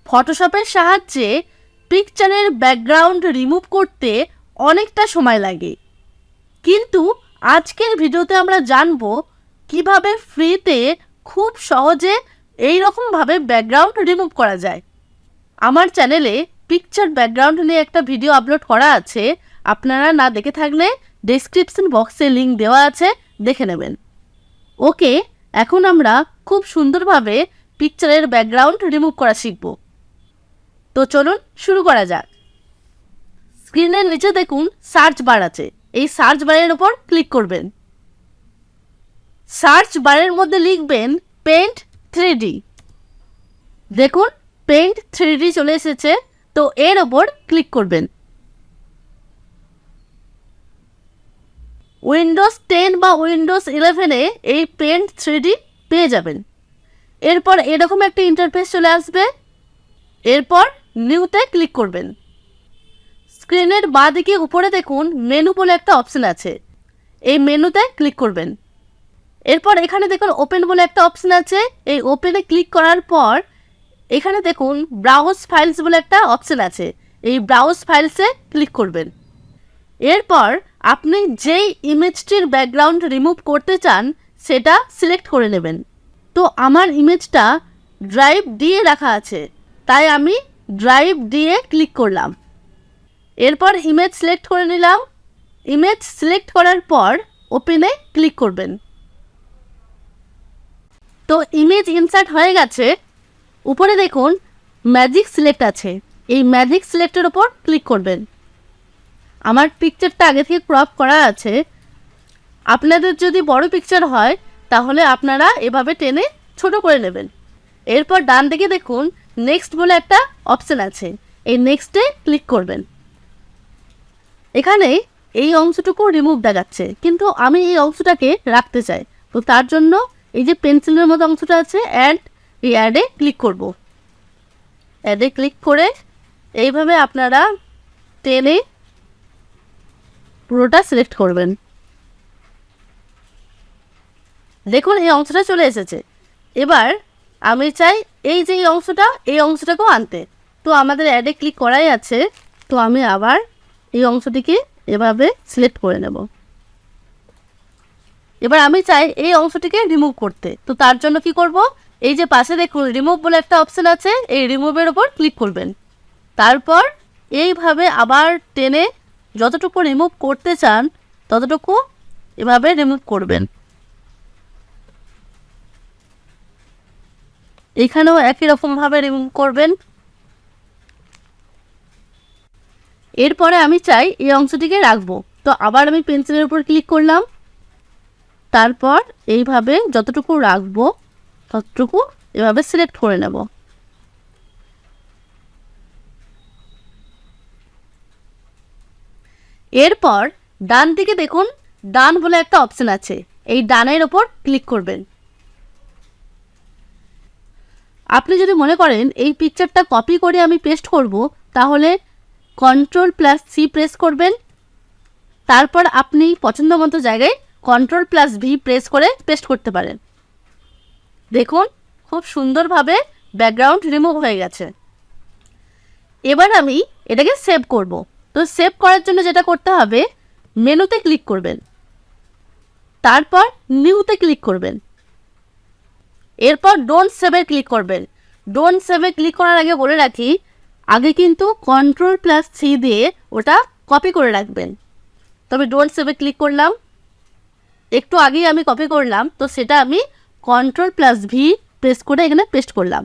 ফটোশপের সাহায্যে পিকচারের background remove করতে অনেকটা সময় লাগে, কিন্তু আজকের ভিডিওতে আমরা জানব কিভাবে ফ্রিতে খুব সহজে এই রকমভাবে ব্যাকগ্রাউন্ড রিমুভ করা যায়। আমার চ্যানেলে পিকচার ব্যাকগ্রাউন্ড নিয়ে একটা ভিডিও আপলোড করা আছে, আপনারা না দেখে থাকলে ডেসক্রিপশন বক্সে লিঙ্ক দেওয়া আছে, দেখে নেবেন। ওকে, এখন আমরা খুব সুন্দরভাবে পিকচারের ব্যাকগ্রাউন্ড রিমুভ করা শিখব। তো চলুন শুরু করা যাক। স্ক্রিনের নিচে দেখুন সার্চ বার আছে, এই সার্চ বারের উপর ক্লিক করবেন। সার্চ বারের মধ্যে লিখবেন পেইন্ট 3D। দেখুন পেইন্ট 3D চলে এসেছে, তো এর ওপর ক্লিক করবেন। উইন্ডোজ 10 বা উইন্ডোজ 11-এ এই পেইন্ট 3D পেয়ে যাবেন। এরপর এরকম একটা ইন্টারফেস চলে আসবে। এরপর নিউতে ক্লিক করবেন। স্ক্রিনের বাঁ দিকে উপরে দেখুন মেনু বলে একটা অপশন আছে, এই মেনুতে ক্লিক করবেন। এরপর এখানে দেখুন ওপেন বলে একটা অপশন আছে, এই ওপেনে ক্লিক করার পর এখানে দেখুন ব্রাউজ ফাইলস বলে একটা অপশন আছে, এই ব্রাউজ ফাইলসে ক্লিক করবেন। এরপর আপনি যেই ইমেজটির ব্যাকগ্রাউন্ড রিমুভ করতে চান সেটা সিলেক্ট করে নেবেন। তো আমার ইমেজটা ড্রাইভ দিয়ে রাখা আছে, তাই আমি ড্রাইভ দিয়ে ক্লিক করলাম। এরপর ইমেজ সিলেক্ট করে নিলাম। ইমেজ সিলেক্ট করার পর ওপেনে ক্লিক করবেন। তো ইমেজ ইনসার্ট হয়ে গেছে। উপরে দেখুন ম্যাজিক সিলেক্ট আছে, এই ম্যাজিক সিলেক্টের ওপর ক্লিক করবেন। আমার পিকচারটা আগে থেকে ক্রপ করা আছে, আপনাদের যদি বড় পিকচার হয় তাহলে আপনারা এভাবে টেনে ছোট করে নেবেন। এরপর ডান দিকে দেখুন নেক্সট বলে একটা অপশন আছে, এই নেক্সটে ক্লিক করবেন। এখানে এই অংশটুকু রিমুভ দেখাচ্ছে, কিন্তু আমি এই অংশটাকে রাখতে চাই, তো তার জন্য এই যে পেন্সিলের মতো অংশটা আছে এই অ্যাডে ক্লিক করব। অ্যাডে ক্লিক করে এইভাবে আপনারা টেনে পুরোটা সিলেক্ট করবেন। দেখুন এই অংশটা চলে এসেছে। এবার আমি চাই এই যে এই অংশটাকেও আনতে, তো আমাদের অ্যাডে ক্লিক করাই আছে, তো আমি আবার এই অংশটিকে এভাবে সিলেক্ট করে নেব। এবার আমি চাই এই অংশটিকে রিমুভ করতে, তো তার জন্য কি করব, এই যে পাশে দেখুন রিমুভ বলে একটা অপশন আছে, এই রিমুভের ওপর ক্লিক করবেন। তারপর এইভাবে আবার টেনে যতটুকু রিমুভ করতে চান ততটুকু এভাবে রিমুভ করবেন। এখানেও একই রকমভাবে রিমুভ করবেন। এরপরে আমি চাই এই অংশটিকে রাখবো, তো আবার আমি পেন্সিলের উপর ক্লিক করলাম। তারপর এইভাবে যতটুকু রাখবো ততটুকু এভাবে সিলেক্ট করে নেব। এরপর ডান দিকে দেখুন ডান বলে একটা অপশন আছে, এই ডানের ওপর ক্লিক করবেন। আপনি যদি মনে করেন এই পিকচারটা কপি করে আমি পেস্ট করব, তাহলে Ctrl+C প্রেস করবেন। তারপর আপনি পছন্দ মতো জায়গায় Ctrl+V প্রেস করে পেস্ট করতে পারেন। দেখুন খুব সুন্দরভাবে ব্যাকগ্রাউন্ড রিমুভ হয়ে গেছে। এবার আমি এটাকে সেভ করব। তো সেভ করার জন্য যেটা করতে হবে, মেনুতে ক্লিক করবেন, তারপর নিউতে ক্লিক করবেন। এরপর ডোন্ট সেভে ক্লিক করবেন। ডোন্ট সেভে ক্লিক করার আগে বলে রাখি, আগে কিন্তু Ctrl+C দিয়ে ওটা কপি করে রাখবেন। তবে ডোন্ট সেভে ক্লিক করলাম, একটু আগেই আমি কপি করলাম, তো সেটা আমি Ctrl+V প্রেস করে এখানে পেস্ট করলাম।